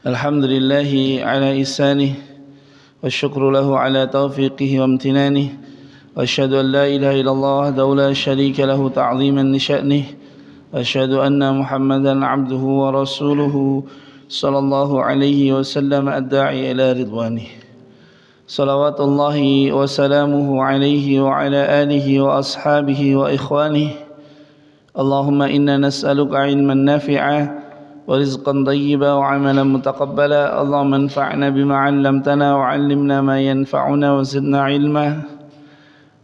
الحمد لله على إحسانه والشكر له على توفيقه وامتنانه وأشهد أن لا إله إلا الله وحده لا شريك له تعظيما لشأنه وأشهد أن محمدا عبده ورسوله صلى الله عليه وسلم الداعي إلى رضوانه صلوات الله وسلامه عليه وعلى آله وأصحابه وإخوانه اللهم إنا نسألك علما نافعا ورزقا طيبا وعملا متقبلا اللهم انفعنا بما علمتنا وعلمنا ما ينفعنا وزدنا علما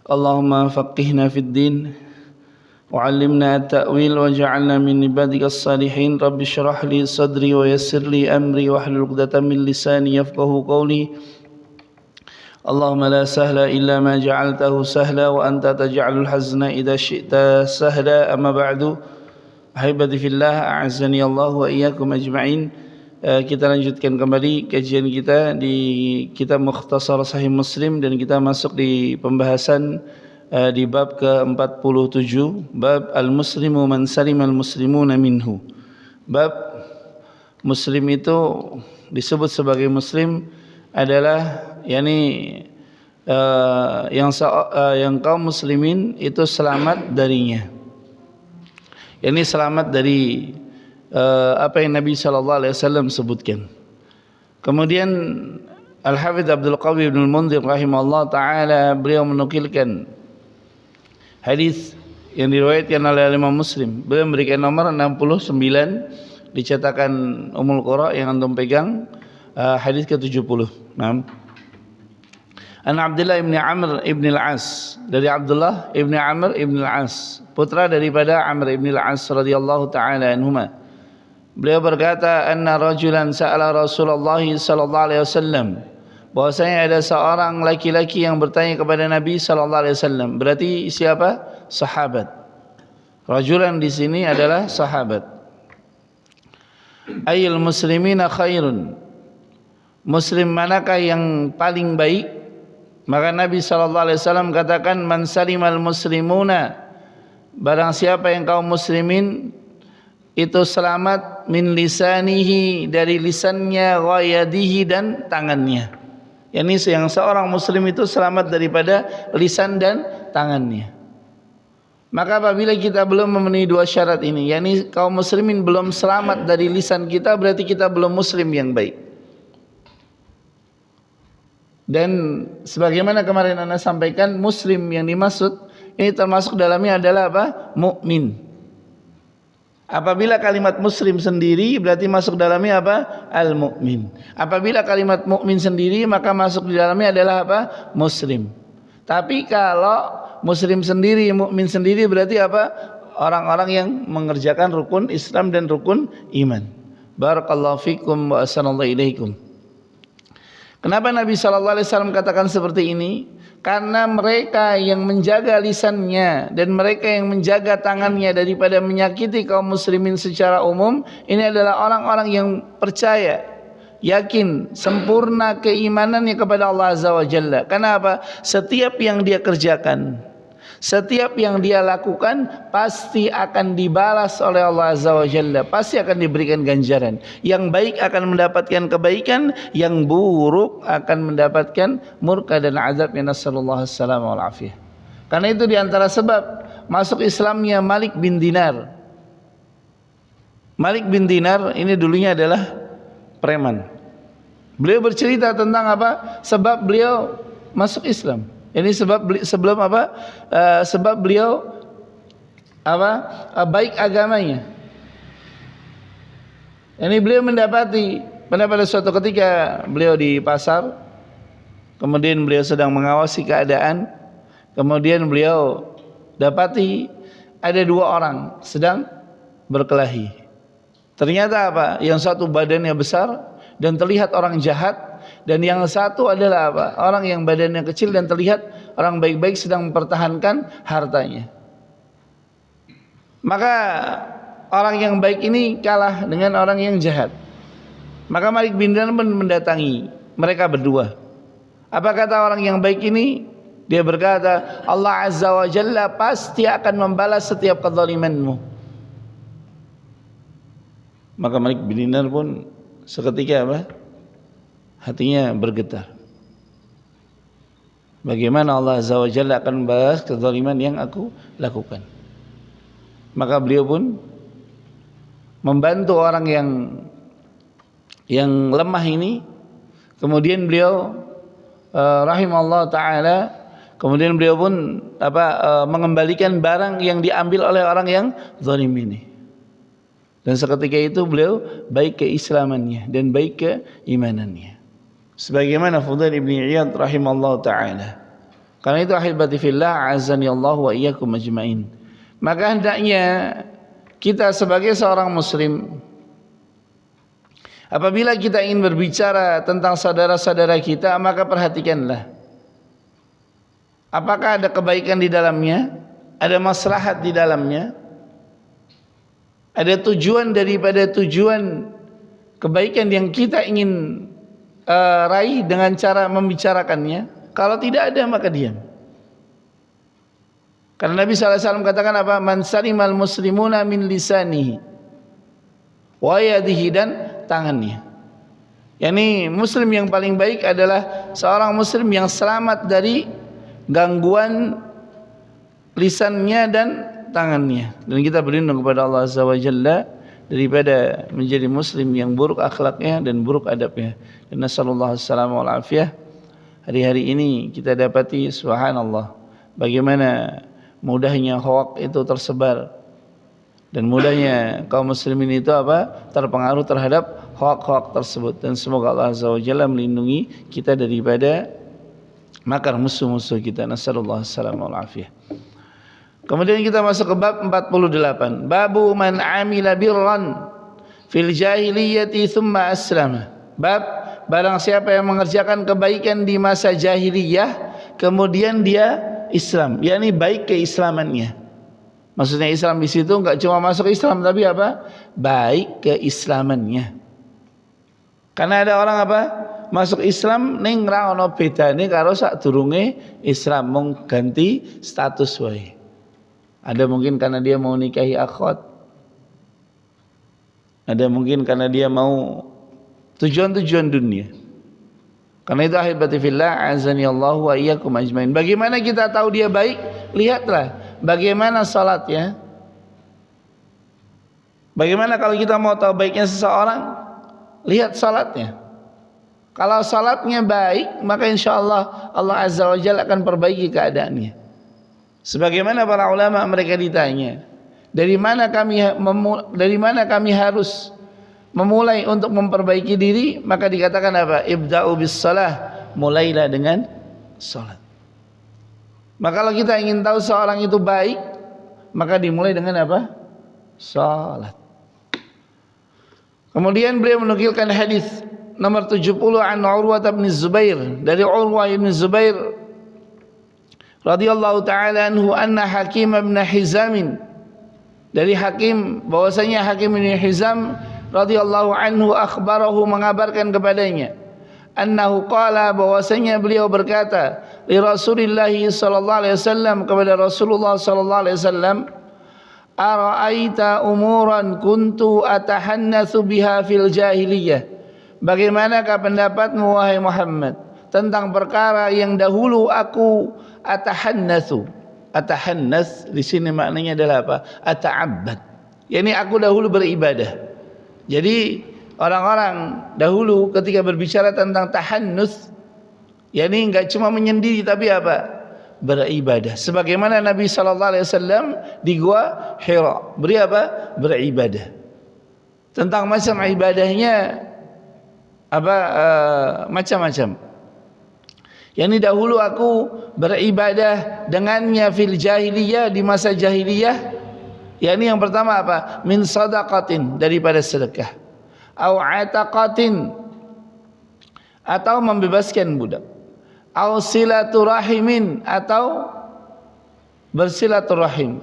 اللهم فقهنا في الدين وعلمنا التأويل واجعلنا من عبادك الصالحين رب اشرح لي صدري ويسر لي أمري واحلل عقدة من لساني يفقهوا قولي اللهم لا سهل إلا ما جعلته سهلا وأنت تجعل الحزن إذا شئت سهلا أما بعد أحبتي في الله أعزني الله وإياكم أجمعين. Kita lanjutkan kembali kajian kita di kitab Mukhtasar Sahih Muslim dan kita masuk di pembahasan di bab ke-47, bab al-muslimu man salimal muslimuna minhu. Bab muslim itu disebut sebagai muslim adalah yang kaum muslimin itu selamat darinya. Selamat dari apa yang Nabi sallallahu alaihi wasallam sebutkan. Kemudian Al-Hafidz Abdul Qawi bin Al-Mundhir rahimahullah taala beliau menukilkan hadis yang diriwayatkan oleh Imam Muslim. Beliau memberikan nomor 69 di cetakan Ummul Qura yang antum pegang, hadis ke-70. An Abdullah ibn Amr ibn al-As, dari Abdullah ibn Amr ibn al-As, putra daripada Amr ibn al-As radhiyallahu taala anhuma. Beliau berkata, anna rajulan sa'ala Rasulullah sallallahu alaihi wasallam, bahwasanya ada seorang laki-laki yang bertanya kepada Nabi sallallahu alaihi wasallam. Berarti siapa? Sahabat. Rajulan di sini adalah sahabat. Ayyul muslimina khairun, muslim manakah yang paling baik? Maka Nabi SAW katakan, man salimal muslimuna, barang siapa yang kaum muslimin itu selamat min lisanihi, dari lisannya, wa yadihi, dan tangannya. Yang seorang muslim itu selamat daripada lisan dan tangannya. Maka apabila kita belum memenuhi dua syarat ini, kaum muslimin belum selamat dari lisan kita, berarti kita belum muslim yang baik. Dan sebagaimana kemarin Anda sampaikan, muslim yang dimaksud ini termasuk dalamnya adalah apa? Mukmin. Apabila kalimat muslim sendiri berarti masuk dalamnya apa? Al-mu'min. Apabila kalimat mukmin sendiri maka masuk di dalamnya adalah apa? Muslim. Tapi kalau muslim sendiri, mukmin sendiri berarti apa? Orang-orang yang mengerjakan rukun Islam dan rukun iman. Barakallahu fikum wa assalamu alaikum. Kenapa Nabi SAW katakan seperti ini? Karena mereka yang menjaga lisannya dan mereka yang menjaga tangannya daripada menyakiti kaum muslimin secara umum, ini adalah orang-orang yang percaya, yakin, sempurna keimanannya kepada Allah Azza wa Jalla. Kenapa? Setiap yang dia kerjakan, setiap yang dia lakukan pasti akan dibalas oleh Allah Azza wa Jalla, pasti akan diberikan ganjaran. Yang baik akan mendapatkan kebaikan, yang buruk akan mendapatkan murka dan azab. Nasallallahu alaihi wasallam wal afiyah. Karena itu diantara sebab masuk Islamnya Malik bin Dinar. Malik bin Dinar ini dulunya adalah preman. Beliau bercerita tentang apa? Sebab beliau masuk Islam. Ini sebelum apa? Sebab beliau baik agamanya. Ini beliau mendapati pada suatu ketika beliau di pasar, kemudian beliau sedang mengawasi keadaan, kemudian beliau dapati ada dua orang sedang berkelahi. Ternyata apa? Yang satu badannya besar dan terlihat orang jahat, dan yang satu adalah apa? Orang yang badannya kecil dan terlihat orang baik-baik sedang mempertahankan hartanya. Maka orang yang baik ini kalah dengan orang yang jahat. Maka Malik bin Dinar pun mendatangi mereka berdua. Apa kata orang yang baik ini? Dia berkata, Allah Azza wa Jalla pasti akan membalas setiap kezalimanmu. Maka Malik bin Dinar pun seketika apa? Hatinya bergetar. Bagaimana Allah Azza wa Jalla akan membalas kezaliman yang aku lakukan. Maka beliau pun membantu orang yang lemah ini. Kemudian beliau rahimahullah ta'ala, kemudian beliau pun mengembalikan barang yang diambil oleh orang yang zalim ini. Dan seketika itu beliau baik keislamannya dan baik keimanannya. Sebagaimana Fudail ibn Iyad rahimahullah ta'ala. Karena itu ahibati fillah azani Allah wa iyyakum ajmain. Maka hendaknya kita sebagai seorang muslim, apabila kita ingin berbicara tentang saudara-saudara kita, maka perhatikanlah. Apakah ada kebaikan di dalamnya? Ada maslahat di dalamnya? Ada tujuan daripada tujuan kebaikan yang kita ingin raih dengan cara membicarakannya? Kalau tidak ada, maka diam. Karena Nabi SAW katakan apa? Man salimal muslimuna min lisanihi wa yadihi, dan tangannya. Yani muslim yang paling baik adalah seorang muslim yang selamat dari gangguan lisannya dan tangannya. Dan kita berlindung kepada Allah Azza wa Jalla daripada menjadi muslim yang buruk akhlaknya dan buruk adabnya. Dan nasallallahu alaihi wal afiyah. Hari-hari ini kita dapati subhanallah bagaimana mudahnya hoak itu tersebar, dan mudahnya kaum muslimin itu terpengaruh terhadap hoak-hoak tersebut. Dan semoga Allah Azza wa Jalla melindungi kita daripada makar musuh-musuh kita. Nasallallahu alaihi wal afiyah. Kemudian kita masuk ke bab 48. Babu man amila birran fil jahiliyati thumma aslama. Bab barang siapa yang mengerjakan kebaikan di masa jahiliyah kemudian dia Islam, yakni baik keislamannya. Maksudnya Islam di situ enggak cuma masuk Islam, tapi apa? Baik keislamannya. Karena ada orang masuk Islam ning ra ono bedane karo sadurunge Islam, mung ganti status wae. Ada mungkin karena dia mau nikahi akhwat. Ada mungkin karena dia mau tujuan-tujuan dunia. Karena itu ahibati fillah azani Allah wa iyyakum ajmain. Bagaimana kita tahu dia baik? Lihatlah bagaimana salatnya. Bagaimana kalau kita mau tahu baiknya seseorang? Lihat salatnya. Kalau salatnya baik, maka insyaallah Allah Azza wa Jalla akan perbaiki keadaannya. Sebagaimana para ulama mereka ditanya, dari mana kami harus memulai untuk memperbaiki diri, maka dikatakan apa? Ibda'u bis salah, mulailah dengan salat. Maka kalau kita ingin tahu seorang itu baik, maka dimulai dengan apa? Salat. Kemudian beliau menukilkan hadis nomor 70 an Urwah bin Zubair, dari Urwah bin Zubair radhiyallahu ta'ala anhu anna Hakim bin Hizam, dari Hakim bahwasanya Hakim bin Hizam radhiyallahu anhu akhbarahu, mengabarkan kepadanya, annahu qala, bahwasanya beliau berkata, li Rasulillah sallallahu alaihi wasallam, kepada Rasulullah sallallahu alaihi wasallam, ara'aita umuran kuntu atahannatsu biha fil jahiliyah, bagaimanakah pendapatmu wahai Muhammad tentang perkara yang dahulu aku atahannatsu. Atahannats di sini maknanya adalah apa? Ata'abbad. Yani aku dahulu beribadah. Jadi orang-orang dahulu ketika berbicara tentang tahannuts, yakni enggak cuma menyendiri tapi apa? Beribadah. Sebagaimana Nabi sallallahu alaihi wasallam di gua Hira, beribadah. Tentang macam ibadahnya macam-macam. Yani dahulu aku beribadah dengannya fil jahiliyah, di masa jahiliyah. Yani yang pertama apa? Min sadaqatin, daripada sedekah. Au ataqatin, atau membebaskan budak. Au silaturahimin, atau bersilaturahim.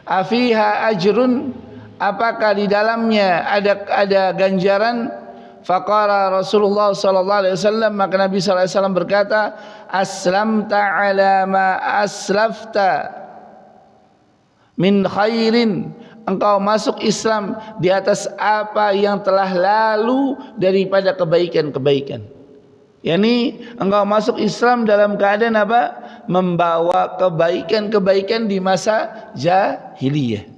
Afiha ajrun, apakah di dalamnya ada ganjaran? Faqala Rasulullah sallallahu alaihi wasallam, maka Nabi sallallahu alaihi wasallam berkata, aslamta ala ma aslafta min khairin engkau masuk Islam di atas apa yang telah lalu daripada kebaikan-kebaikan. Yani engkau masuk Islam dalam keadaan apa? Membawa kebaikan-kebaikan di masa jahiliyah.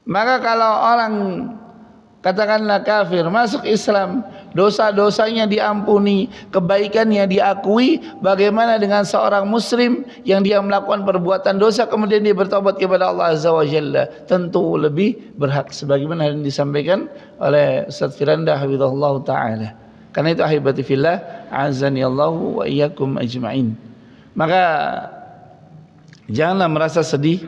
Maka kalau orang katakanlah kafir masuk Islam, dosa-dosanya diampuni, kebaikannya diakui, bagaimana dengan seorang muslim yang dia melakukan perbuatan dosa kemudian dia bertobat kepada Allah Azza wa Jalla? Tentu lebih berhak, sebagaimana yang disampaikan oleh Ustaz Firanda hafizahullah taala. Karena itu ahibati fillah, azani Allahu wa iyyakum ajma'in. Maka janganlah merasa sedih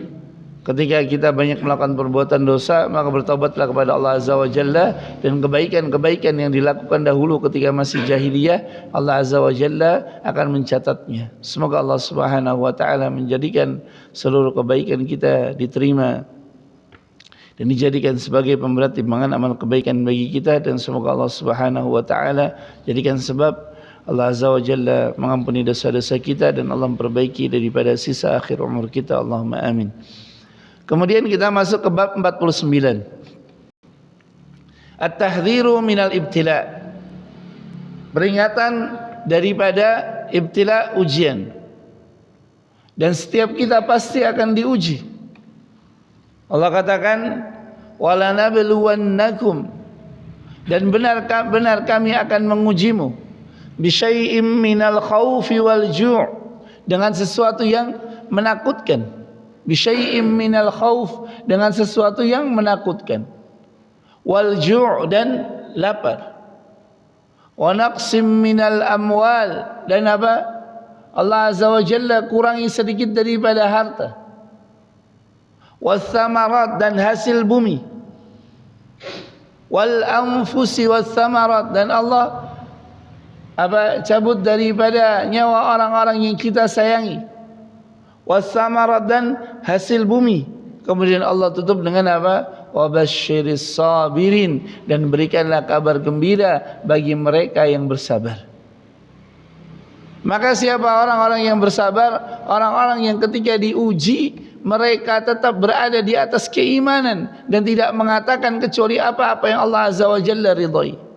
ketika kita banyak melakukan perbuatan dosa, maka bertobatlah kepada Allah Azza wa Jalla, dan kebaikan-kebaikan yang dilakukan dahulu ketika masih jahiliyah, Allah Azza wa Jalla akan mencatatnya. Semoga Allah Subhanahu wa taala menjadikan seluruh kebaikan kita diterima dan dijadikan sebagai pemberat timbangan amal kebaikan bagi kita, dan semoga Allah Subhanahu wa taala jadikan sebab Allah Azza wa Jalla mengampuni dosa-dosa kita dan Allah memperbaiki daripada sisa akhir umur kita. Allahumma amin. Kemudian kita masuk ke bab 49. At-tahdhiru minal ibtila. Peringatan daripada ibtila, ujian. Dan setiap kita pasti akan diuji. Allah katakan, "Wala nabluwannakum." Dan benar kami akan mengujimu. Bisyai'im minal khaufi wal ju'. Dengan sesuatu yang menakutkan. Bisyai'im minal khauf, dengan sesuatu yang menakutkan, wal ju' dan lapar, wa naqsim minal amwal, dan apa? Allah Azza wa Jalla kurangi sedikit daripada harta, was thamarat, dan hasil bumi, wal anfusi was thamarat, dan Allah cabut daripada nyawa orang-orang yang kita sayangi, wassamarat, dan hasil bumi. Kemudian Allah tutup dengan apa? Wabasyiris sabirin, dan berikanlah kabar gembira bagi mereka yang bersabar. Maka siapa orang-orang yang bersabar? Orang-orang yang ketika diuji mereka tetap berada di atas keimanan dan tidak mengatakan kecuali apa-apa yang Allah Azza wa Jalla ridhai.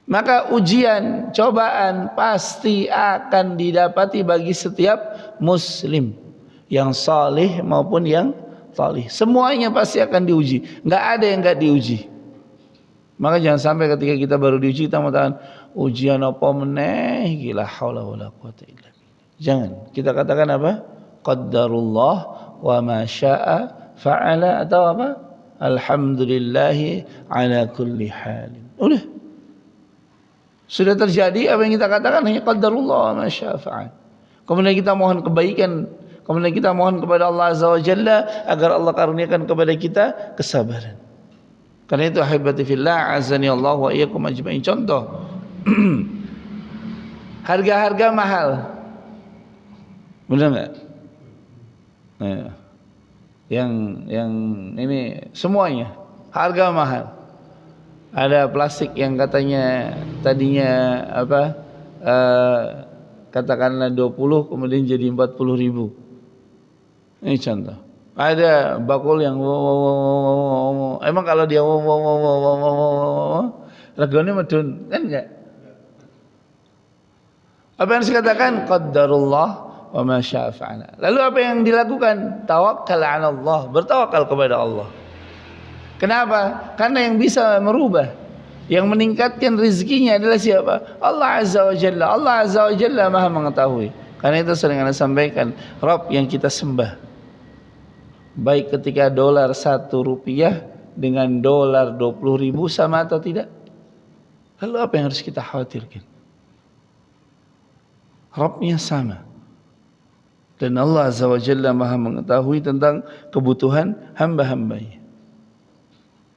Maka ujian, cobaan pasti akan didapati bagi setiap muslim, yang salih maupun yang talih. Semuanya pasti akan diuji. Enggak ada yang enggak diuji. Maka jangan sampai ketika kita baru diuji kita mengatakan ujian apa meneh, la haula wala quwata illa billah. Jangan. Kita katakan apa? Qaddarullah wa ma syaa fa'ala, atau apa? Alhamdulillahi ala kulli halin. Udah. Sudah terjadi apa yang kita katakan, hanya qadarullah ma syaa fa'al. Kemudian kita mohon kebaikan, kemudian kita mohon kepada Allah Azza wa Jalla agar Allah karuniakan kepada kita kesabaran. Karena itu ahibati fillah, azani Allah wa iyyakum ajma'in. Contoh harga-harga mahal, benar enggak? Nah, yang ini semuanya harga mahal. Ada plastik yang katanya tadinya apa? Katakanlah 20 kemudian jadi 40.000. Ini contoh. Ada bakul yang emang kalau dia regane medun kan enggak? Apa yang dikatakan qaddarullah wa ma syaa fa'ala. Lalu apa yang dilakukan? Tawakkal 'ala Allah, bertawakal kepada Allah. Kenapa? Karena yang bisa merubah, yang meningkatkan rezekinya adalah siapa? Allah Azza wa Jalla. Allah Azza wa Jalla Maha mengetahui. Karena itu sering Anda sampaikan, Rabb yang kita sembah, baik ketika dolar 1 rupiah dengan dolar 20.000 sama atau tidak? Lalu apa yang harus kita khawatirkan? Rabbnya sama. Dan Allah Azza wa Jalla Maha mengetahui tentang kebutuhan hamba-hambanya.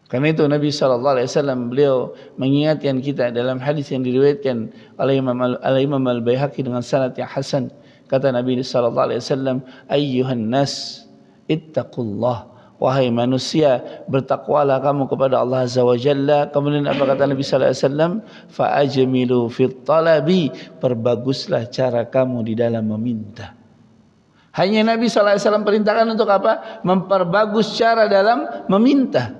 Karena itu Nabi SAW beliau mengingatkan kita dalam hadis yang diriwayatkan oleh Imam Al-Baihaqi dengan sanad yang hasan. Kata Nabi SAW, ayyuhan nas ittaqullah, wahai manusia bertakwalah kamu kepada Allah Azza wa Jalla. Kemudian apa kata Nabi SAW? Fa'ajmilu fit talabi, perbaguslah cara kamu di dalam meminta. Hanya Nabi SAW perintahkan untuk apa? Memperbagus cara dalam meminta.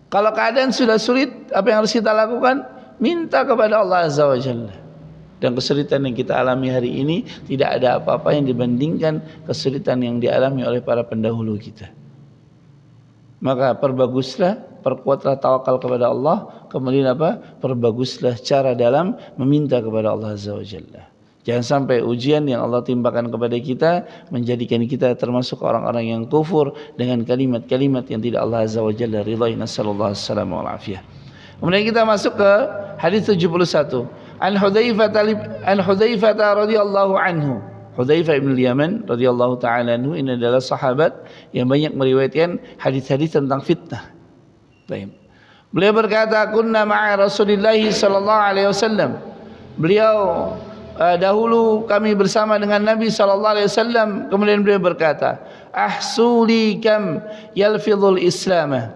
Kalau keadaan sudah sulit, apa yang harus kita lakukan? Minta kepada Allah Azza wa Jalla. Dan kesulitan yang kita alami hari ini tidak ada apa-apa yang dibandingkan kesulitan yang dialami oleh para pendahulu kita. Maka perbaguslah, perkuatlah tawakal kepada Allah. Kemudian apa? Perbaguslah cara dalam meminta kepada Allah Azza wa Jalla. Jangan sampai ujian yang Allah timpakan kepada kita menjadikan kita termasuk orang-orang yang kufur dengan kalimat-kalimat yang tidak Allah Azza wa Jalla ridhai. Nasallallahu alaihi wasallam wal afiyah. Kemudian kita masuk ke hadis 71. An Hudzaifah radhiyallahu anhu. Hudzaifah bin Yaman radhiyallahu taala anhu ini adalah sahabat yang banyak meriwayatkan hadis-hadis tentang fitnah. Baik. Beliau berkata, "Kunna ma'a Rasulillah sallallahu alaihi wasallam." Beliau dahulu kami bersama dengan Nabi sallallahu alaihi wasallam. Kemudian beliau berkata, "Ahsuli kam yalfidhul Islam."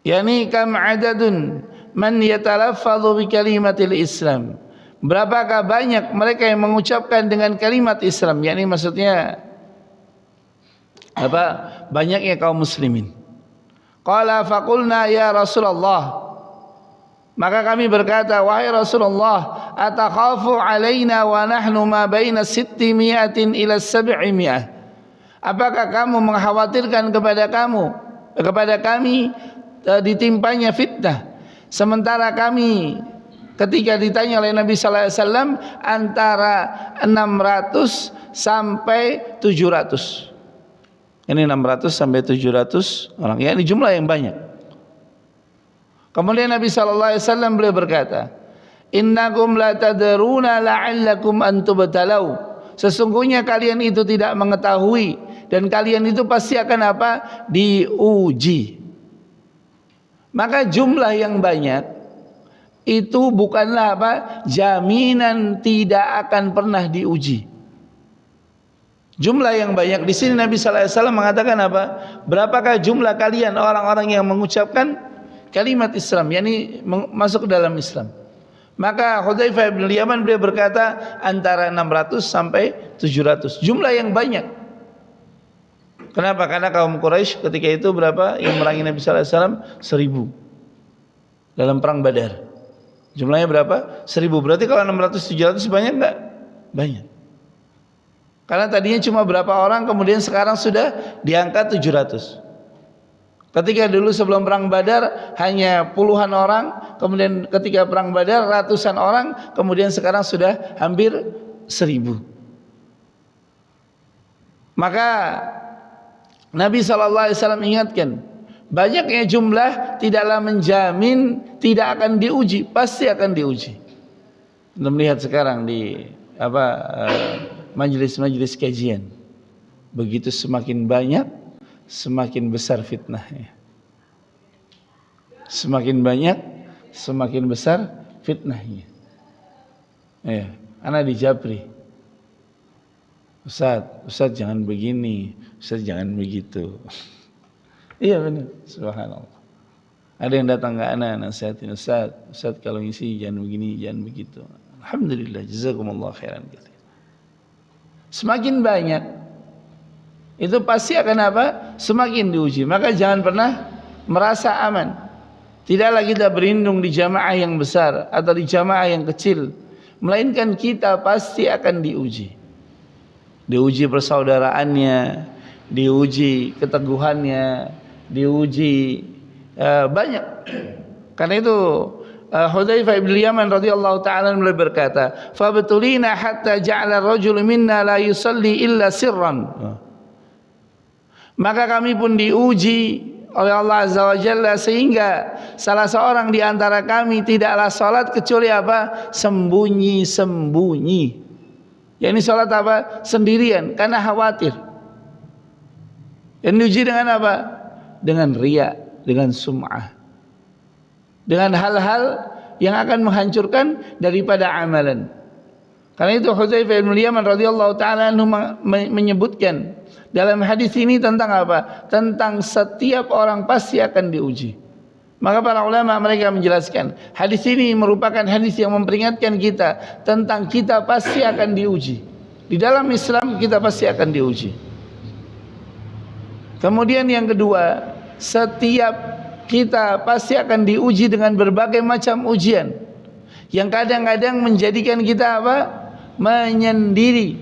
Yani kam adadun man yatalaffadhu bi kalimatil Islam. Berapakah banyak mereka yang mengucapkan dengan kalimat Islam? Yani maksudnya apa? Banyaknya kaum muslimin. Qala faqulna ya Rasulullah. Maka kami berkata, wahai Rasulullah, atakhafu alaina wa nahnu ma baina 600 ila 700. Apakah kamu mengkhawatirkan kepada kami ditimpanya fitnah, sementara kami ketika ditanya oleh Nabi sallallahu alaihi wasallam antara 600 sampai 700. Ini 600 sampai 700 orang. Ya, ini jumlah yang banyak. Kemudian Nabi sallallahu alaihi wasallam beliau berkata, "Innakum la tadruna la'allakum an tubtalau." Sesungguhnya kalian itu tidak mengetahui dan kalian itu pasti akan apa? Diuji. Maka jumlah yang banyak itu bukanlah apa? Jaminan tidak akan pernah diuji. Jumlah yang banyak di sini Nabi sallallahu alaihi wasallam mengatakan apa? Berapakah jumlah kalian orang-orang yang mengucapkan kalimat Islam, yakni masuk ke dalam Islam? Maka Hudzaifah bin Yaman beliau berkata antara 600 sampai 700. Jumlah yang banyak. Kenapa? Karena kaum Quraisy ketika itu berapa yang merangi Nabi sallallahu alaihi wasallam? 1000. Dalam perang Badar. Jumlahnya berapa? 1000. Berarti kalau 600 700 banyak enggak? Banyak. Karena tadinya cuma berapa orang, kemudian sekarang sudah diangkat 700. Ketika dulu sebelum perang Badar hanya puluhan orang, kemudian ketika perang Badar ratusan orang, kemudian sekarang sudah hampir 1000. Maka Nabi SAW ingatkan, banyaknya jumlah tidaklah menjamin tidak akan diuji, pasti akan diuji. Kita melihat sekarang di majelis-majelis kajian, begitu semakin banyak semakin besar fitnahnya. Semakin banyak semakin besar fitnahnya. Ya, anak di Japri. Ustaz jangan begini, Ustaz jangan begitu. Iya benar, subhanallah. Ada yang datang ke anak nasihatin, Ustaz kalau ngisi jangan begini, jangan begitu. Alhamdulillah, jazakumullah khairan. Semakin banyak itu pasti akan apa? Semakin diuji. Maka jangan pernah merasa aman. Tidaklah kita berlindung di jamaah yang besar atau di jamaah yang kecil, melainkan kita pasti akan diuji. Diuji persaudaraannya, diuji keteguhannya, diuji banyak. Karena itu Hudzaifah bin Yaman radhiyallahu taala beliau berkata, "Fabtulina hatta ja'ala ar-rajulu minna la yusalli illa sirran." Maka kami pun diuji oleh Allah Azza wa Jalla sehingga salah seorang di antara kami tidaklah salat kecuali apa? Sembunyi-sembunyi. Yakni salat apa? Sendirian karena khawatir. Yang diuji dengan apa? Dengan riya, dengan sum'ah. Dengan hal-hal yang akan menghancurkan daripada amalan. Karena itu Hudzaifah bin Yaman radhiyallahu taala anhu menyebutkan dalam hadis ini tentang apa? Tentang setiap orang pasti akan diuji. Maka para ulama mereka menjelaskan, hadis ini merupakan hadis yang memperingatkan kita tentang kita pasti akan diuji. Di dalam Islam kita pasti akan diuji. Kemudian yang kedua, setiap kita pasti akan diuji dengan berbagai macam ujian yang kadang-kadang menjadikan kita apa? Menyendiri.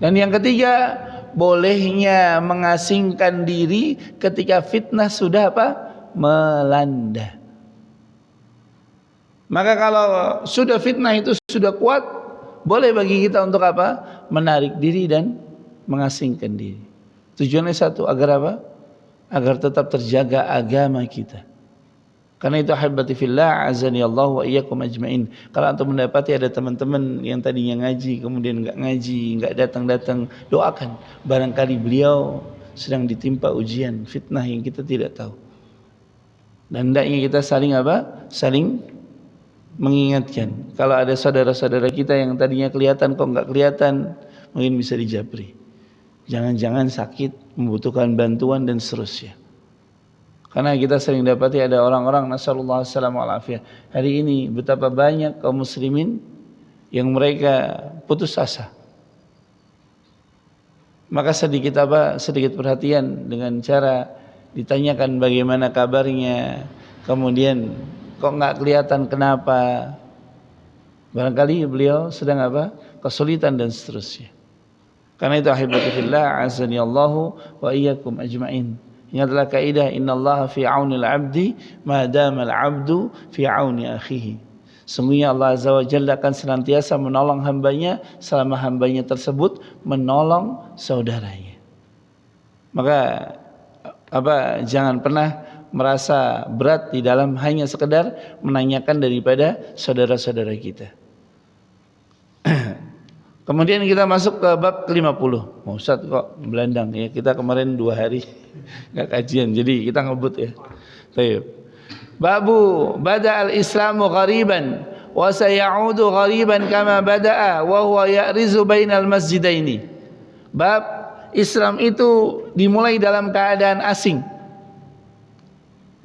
Dan yang ketiga, bolehnya mengasingkan diri ketika fitnah sudah apa? Melanda. Maka kalau sudah fitnah itu sudah kuat, boleh bagi kita untuk apa? Menarik diri dan mengasingkan diri. Tujuannya satu, agar apa? Agar tetap terjaga agama kita. Karena itu ahibati fillah, azani Allah wa iyyakum ajmain. Kalau antum mendapati ada teman-teman yang tadinya ngaji kemudian enggak ngaji, enggak datang-datang, doakan. Barangkali beliau sedang ditimpa ujian, fitnah yang kita tidak tahu. Dan hendaknya kita saling apa? Saling mengingatkan. Kalau ada saudara-saudara kita yang tadinya kelihatan kok enggak kelihatan, mungkin bisa dijabri. Jangan-jangan sakit, membutuhkan bantuan dan seterusnya. Karena kita sering dapati ada orang-orang, nasallallahu alaihi wasallam, hari ini betapa banyak kaum muslimin yang mereka putus asa. Maka sedikit perhatian dengan cara ditanyakan bagaimana kabarnya, kemudian kok nggak kelihatan kenapa. Barangkali beliau sedang apa? Kesulitan dan seterusnya. Karena itu ahibati fillah, azani Allahu wa iyyakum ajmain. Ingatlah kaidah innallaha fi aunil abdi ma damal abdu fi auni akhihi. Sungguhnya Allah Azza wa Jalla akan senantiasa menolong hambanya selama hambanya tersebut menolong saudaranya. Maka jangan pernah merasa berat di dalam hanya sekedar menanyakan daripada saudara-saudara kita. Kemudian kita masuk ke bab ke-50. Ustaz kok belandang ya, kita kemarin 2 hari enggak kajian, jadi kita ngebut ya. Baik. Babu bada al-islamu ghariban wa sayaudu ghariban kama bada'a wa huwa ya'rizu bainal masjidaini. Bab Islam itu dimulai dalam keadaan asing.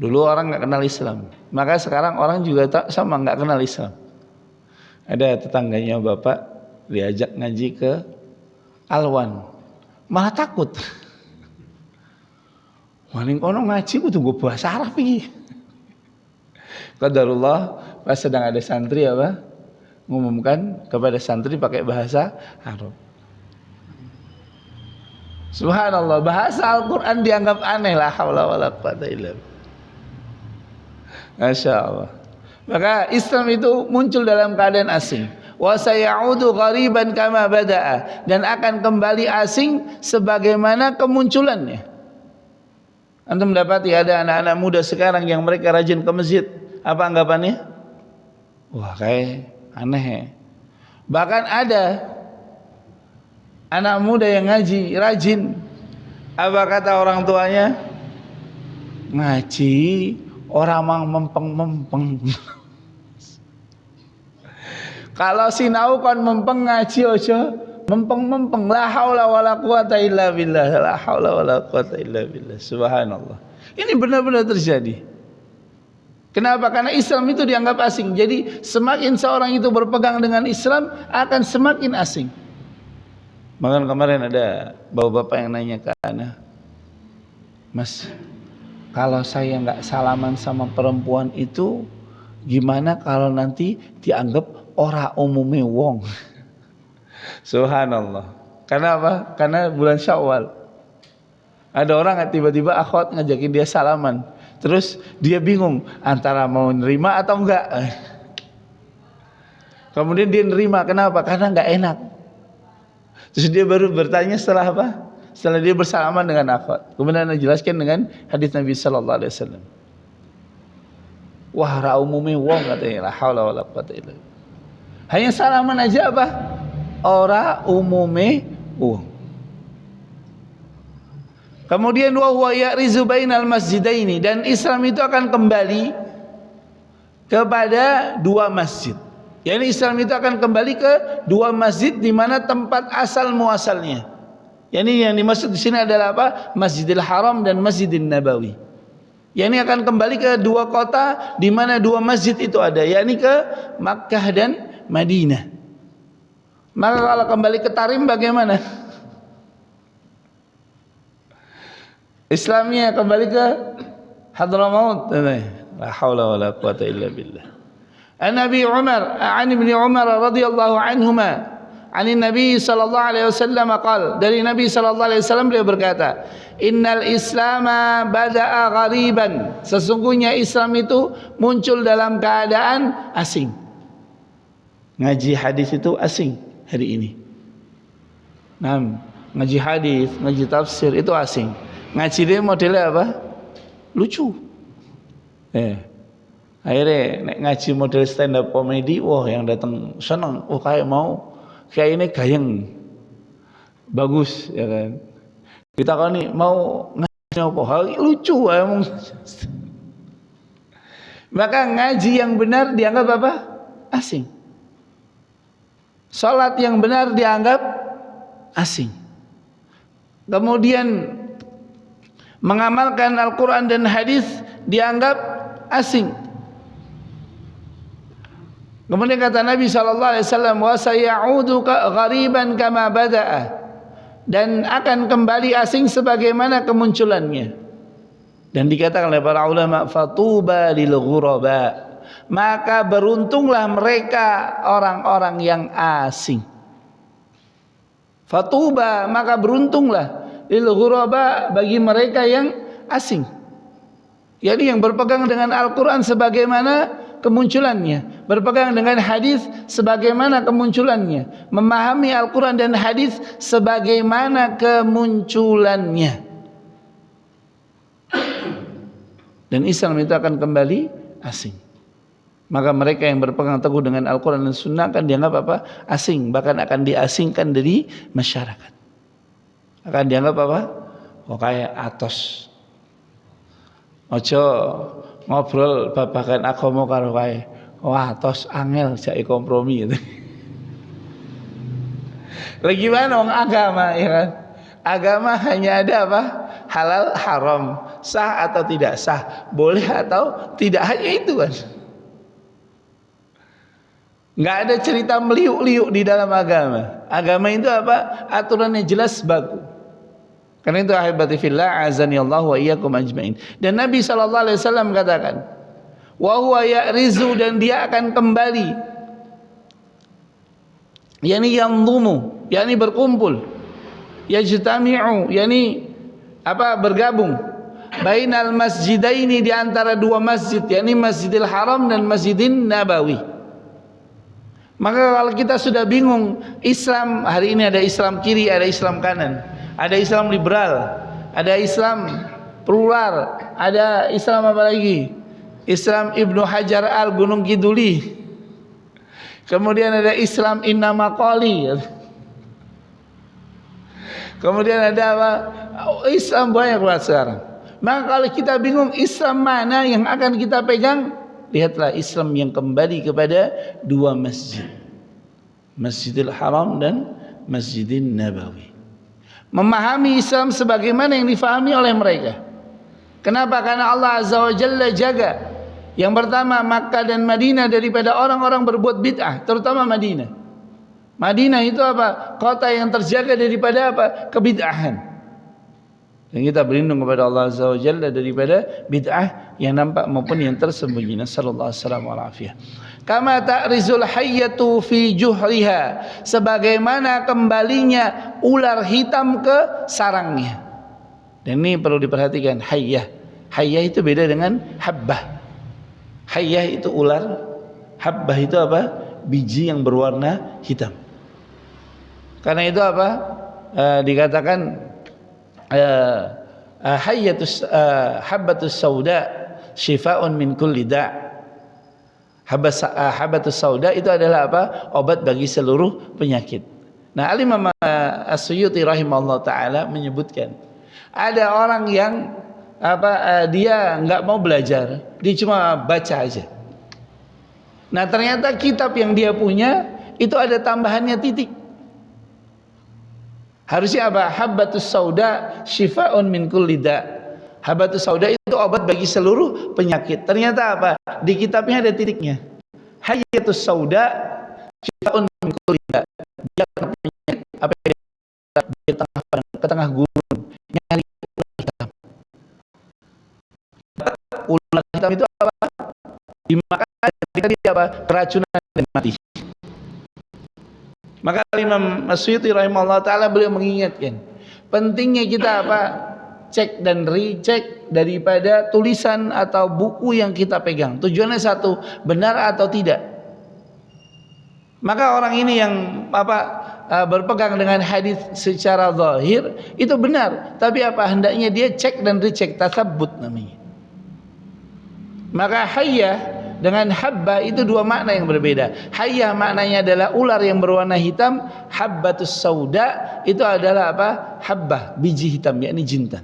Dulu orang enggak kenal Islam, maka sekarang orang juga sama enggak kenal Islam. Ada tetangganya bapak diajak ngaji ke Alwan, malah takut. Maling kono ngaji kudu nggo bahasa Arab iki. Qadarullah pas sedang ada santri ngumumkan kepada santri pakai bahasa Arab. Subhanallah, bahasa Al-Qur'an dianggap aneh, la haula wala quwata illa billah. Masyaallah. Maka Islam itu muncul dalam keadaan asing. Wa sayaudu ghariban kama bada'a, dan akan kembali asing sebagaimana kemunculannya. Antum mendapati ada anak-anak muda sekarang yang mereka rajin ke masjid. Apa anggapannya? Wah, kayak aneh ya. Bahkan ada anak muda yang ngaji rajin. Apa kata orang tuanya? Ngaji orang mang mempeng-mempeng. Kalau sinau kon mempeng ngaji aja mempeng-mempeng, la haula wala quwata illa billah, la haula wala quwata illa billah. Subhanallah. Ini benar-benar terjadi. Kenapa? Karena Islam itu dianggap asing. Jadi semakin seorang itu berpegang dengan Islam akan semakin asing. Maka kemarin ada bapak-bapak yang nanya ke ana, Mas, kalau saya nggak salaman sama perempuan itu gimana kalau nanti dianggap ora umume wong? Subhanallah. Karena apa? Karena bulan Syawal. Ada orang tiba-tiba akhwat ngajakin dia salaman. Terus dia bingung antara mau nerima atau enggak. Kemudian dia nerima. Kenapa? Karena enggak enak. Terus dia baru bertanya setelah apa? Setelah dia bersalaman dengan akhwat. Kemudian dia jelaskan dengan hadis Nabi sallallahu alaihi wasallam. Wah, ra umume wong katanya, la haula wala quwata illa billah. Hanya salaman aja apa? Ora umume wong. Kemudian wa huwa ya'rizu bainal masjidaini, dan Islam itu akan kembali kepada 2 masjid. Yani Islam itu akan kembali ke 2 masjid di mana tempat asal muasalnya. Yani yang dimaksud di sini adalah apa? Masjidil Haram dan Masjidin Nabawi. Yani akan kembali ke 2 kota di mana 2 masjid itu ada, yakni ke Makkah dan Madinah. Maka kalau kembali ke Tarim bagaimana? Islamnya kembali ke Hadramaut. La haula wala quwata illa billah. An Ibni Umar radhiyallahu anhuma, an Nabi sallallahu alaihi wasallam qala, dari Nabi sallallahu alaihi wasallam beliau berkata, innal islama bada'a ghariban, sesungguhnya Islam itu muncul dalam keadaan asing. Ngaji hadis itu asing hari ini. Nah, ngaji hadis, ngaji tafsir itu asing. Ngaji dia modelnya apa? Lucu. Akhirnya nek ngaji model stand up comedy, wah yang datang seneng, kayak mau kayak ini gayeng, bagus ya kan. Kita kan nih mau ngaji apa? Hal lucu emang. Maka ngaji yang benar dianggap apa? Asing. Salat yang benar dianggap asing. Kemudian mengamalkan Al-Quran dan hadis dianggap asing. Kemudian kata Nabi SAW, wa sayaudu ghariban kama bada'a, dan akan kembali asing sebagaimana kemunculannya. Dan dikatakan oleh para ulama, fatuba lil ghuraba, maka beruntunglah mereka orang-orang yang asing. Fatuba, maka beruntunglah lil ghuraba, bagi mereka yang asing. Jadi yang berpegang dengan Al-Quran sebagaimana kemunculannya, berpegang dengan hadis sebagaimana kemunculannya, memahami Al-Quran dan hadis sebagaimana kemunculannya, dan Islam itu akan kembali asing. Maka mereka yang berpegang teguh dengan Al-Quran dan Sunnah akan dianggap apa? Asing, bahkan akan diasingkan dari masyarakat. Akan dianggap apa? Kayak atos. Ojo ngobrol babagan agama karo kae. Wah, tos angel jake kompromi gitu. Lagi mana wong agama ya kan? Agama hanya ada apa? Halal, haram, sah atau tidak sah, boleh atau tidak, hanya itu kan. Enggak ada cerita meliuk-liuk di dalam agama. Agama itu apa? Aturannya jelas, baku. Karena itu ahibati fillah, azani Allah wa iyyakum ajmain. Dan Nabi SAW katakan, wa huwa ya'rizu, dan dia akan kembali, yani yanzumu, yani berkumpul, yajtami'u, yani apa? Bergabung, bainal masjidaini, di antara dua masjid, yani Masjidil Haram dan Masjidin Nabawi. Maka kalau kita sudah bingung, Islam hari ini ada Islam kiri, ada Islam kanan, ada Islam liberal, ada Islam plural, ada Islam apa lagi? Islam Ibnu Hajar Al Gunung Kiduli. Kemudian ada Islam Inna Maqali. Kemudian ada apa? Islam banyak banget sekarang. Maka kalau kita bingung Islam mana yang akan kita pegang, lihatlah Islam yang kembali kepada dua masjid, Masjidil Haram dan Masjidin Nabawi. Memahami Islam sebagaimana yang difahami oleh mereka. Kenapa? Karena Allah Azza wa Jalla jaga, yang pertama Makkah dan Madinah daripada orang-orang berbuat bid'ah, terutama Madinah. Madinah itu apa? Kota yang terjaga daripada apa? Kebid'ahan. Dan kita berlindung kepada Allah Azza wa Jalla daripada bid'ah yang nampak maupun yang tersembunyi. Nasallallahu alaihi wasallam. Kama ta'rizul hayyatu fi juhriha, sebagaimana kembalinya ular hitam ke sarangnya. Dan ini perlu diperhatikan, hayyah. Hayyah itu beda dengan habbah. Hayyah itu ular, habbah itu apa? Biji yang berwarna hitam. Karena itu apa? Dikatakan habbatus sauda shifaa'un min kulli da'. Habbatus sauda itu adalah apa? Obat bagi seluruh penyakit. Nah, Al-Imam As-Suyuti rahimahullah taala menyebutkan, ada orang yang dia enggak mau belajar, dia cuma baca aja. Nah, ternyata kitab yang dia punya itu ada tambahannya titik. Harusnya apa? Habbatus sauda shifaa'un min kulli da'. Habbatus sauda itu obat bagi seluruh penyakit. Ternyata apa? Di kitabnya ada titiknya. Hayyatus sauda shifaa'un min kulli da'. tidak. Dia apa yang di tengah padang, ke tengah gunung nyari ular hitam. Ular hitam itu apa? Dimakan ketika dia apa? Keracunan dan mati. Maka Imam As-Suyuti rahimahullah ta'ala beliau mengingatkan pentingnya kita apa? Cek dan recheck daripada tulisan atau buku yang kita pegang. Tujuannya satu, benar atau tidak. Maka orang ini yang berpegang dengan hadis secara zahir itu benar, tapi apa hendaknya dia cek dan recheck, tasabbut namanya. Maka hayyah dengan habba itu dua makna yang berbeda. Hayyah maknanya adalah ular yang berwarna hitam, habbatus sauda itu adalah apa? Habbah, biji hitam, yakni jintan.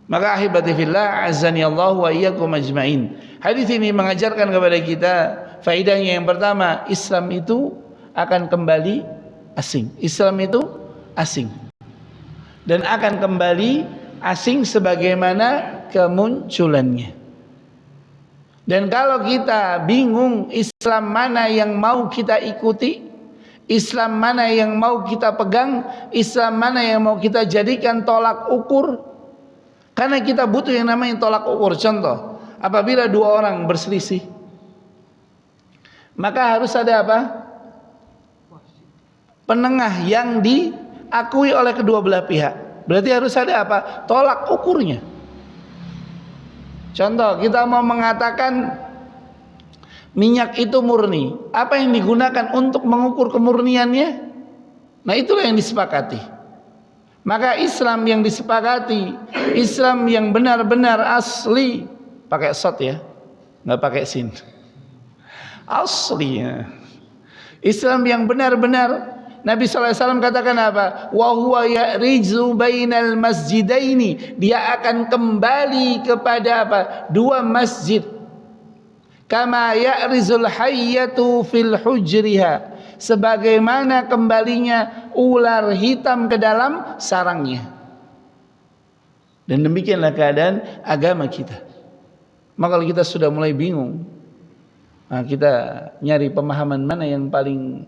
Maka ahibati fillah azani Allah wa iyyakum ajmain. Hadis ini mengajarkan kepada kita faedahnya yang pertama, Islam itu akan kembali asing. Islam itu asing. Dan akan kembali asing sebagaimana kemunculannya. Dan kalau kita bingung Islam mana yang mau kita ikuti, Islam mana yang mau kita pegang, Islam mana yang mau kita jadikan tolak ukur, karena kita butuh yang namanya tolak ukur. Contoh, apabila dua orang berselisih, maka harus ada apa? Penengah yang diakui oleh kedua belah pihak. Berarti harus ada apa? Tolak ukurnya. Contoh, kita mau mengatakan minyak itu murni. Apa yang digunakan untuk mengukur kemurniannya? Nah, itulah yang disepakati. Maka Islam yang disepakati, Islam yang benar-benar asli, pakai shot ya, nggak pakai sin. Asli ya. Islam yang benar-benar, Nabi SAW katakan apa? Wa huwa ya'rizu bainal masjidaini. Dia akan kembali kepada apa? Dua masjid. Kama ya'rizul hayyatu fil hujriha. Sebagaimana kembalinya ular hitam ke dalam sarangnya. Dan demikianlah keadaan agama kita. Maka kalau kita sudah mulai bingung, nah kita nyari pemahaman mana yang paling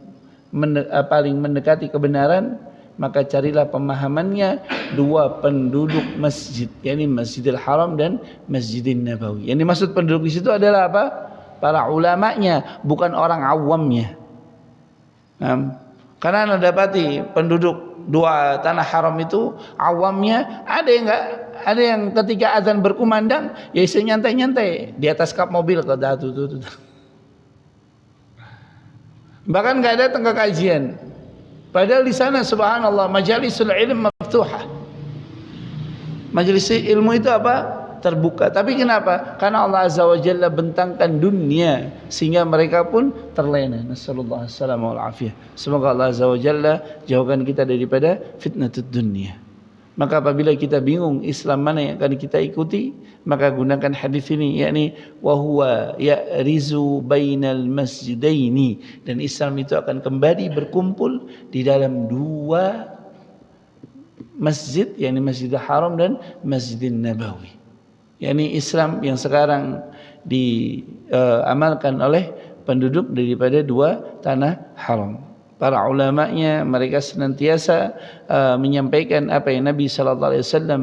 mendekati kebenaran, maka carilah pemahamannya dua penduduk masjid, yakni Masjidil Haram dan Masjidin Nabawi. Yang dimaksud penduduk di situ adalah apa? Para ulamanya, bukan orang awamnya. Nah, karena Anda dapati penduduk dua tanah haram itu awamnya ada yang ketika azan berkumandang ya isi nyantai-nyantai di atas kap mobil tuh. Bahkan nggak datang ke kajian. Padahal di sana subhanallah majalisul ilm maftuhah. Majelis ilmu itu apa? Terbuka. Tapi kenapa? Karena Allah Azza wa Jalla bentangkan dunia sehingga mereka pun terlena. Nasallallahu alaihi wasallam wal afiyah. Semoga Allah Azza wa Jalla jauhkan kita daripada fitnatud dunia. Maka apabila kita bingung Islam mana yang akan kita ikuti, maka gunakan hadis ini, yakni wa huwa ya'rizu bainal masjidaini, dan Islam itu akan kembali berkumpul di dalam dua masjid, yakni Masjidil Haram dan Masjidin Nabawi. Yakni Islam yang sekarang diamalkan oleh penduduk daripada dua tanah haram. Para ulamanya mereka senantiasa menyampaikan apa yang Nabi sallallahu alaihi wasallam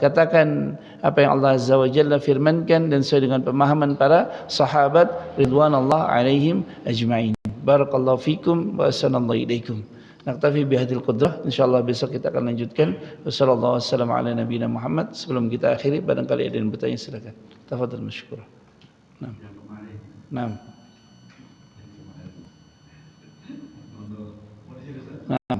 katakan, apa yang Allah Azza wa Jalla firmankan, dan sesuai dengan pemahaman para sahabat ridwanullah alaihim ajma'in. Barakallahu fikum wa assalamu alaikum. Naktafi bihadil qudrah. InsyaAllah besok kita akan lanjutkan. Wassallallahu wasallam ala nabiyina Muhammad. Sebelum kita akhiri, barangkali ada yang bertanya, silakan. Tafadhal masykur. Naam. Naam. Naam.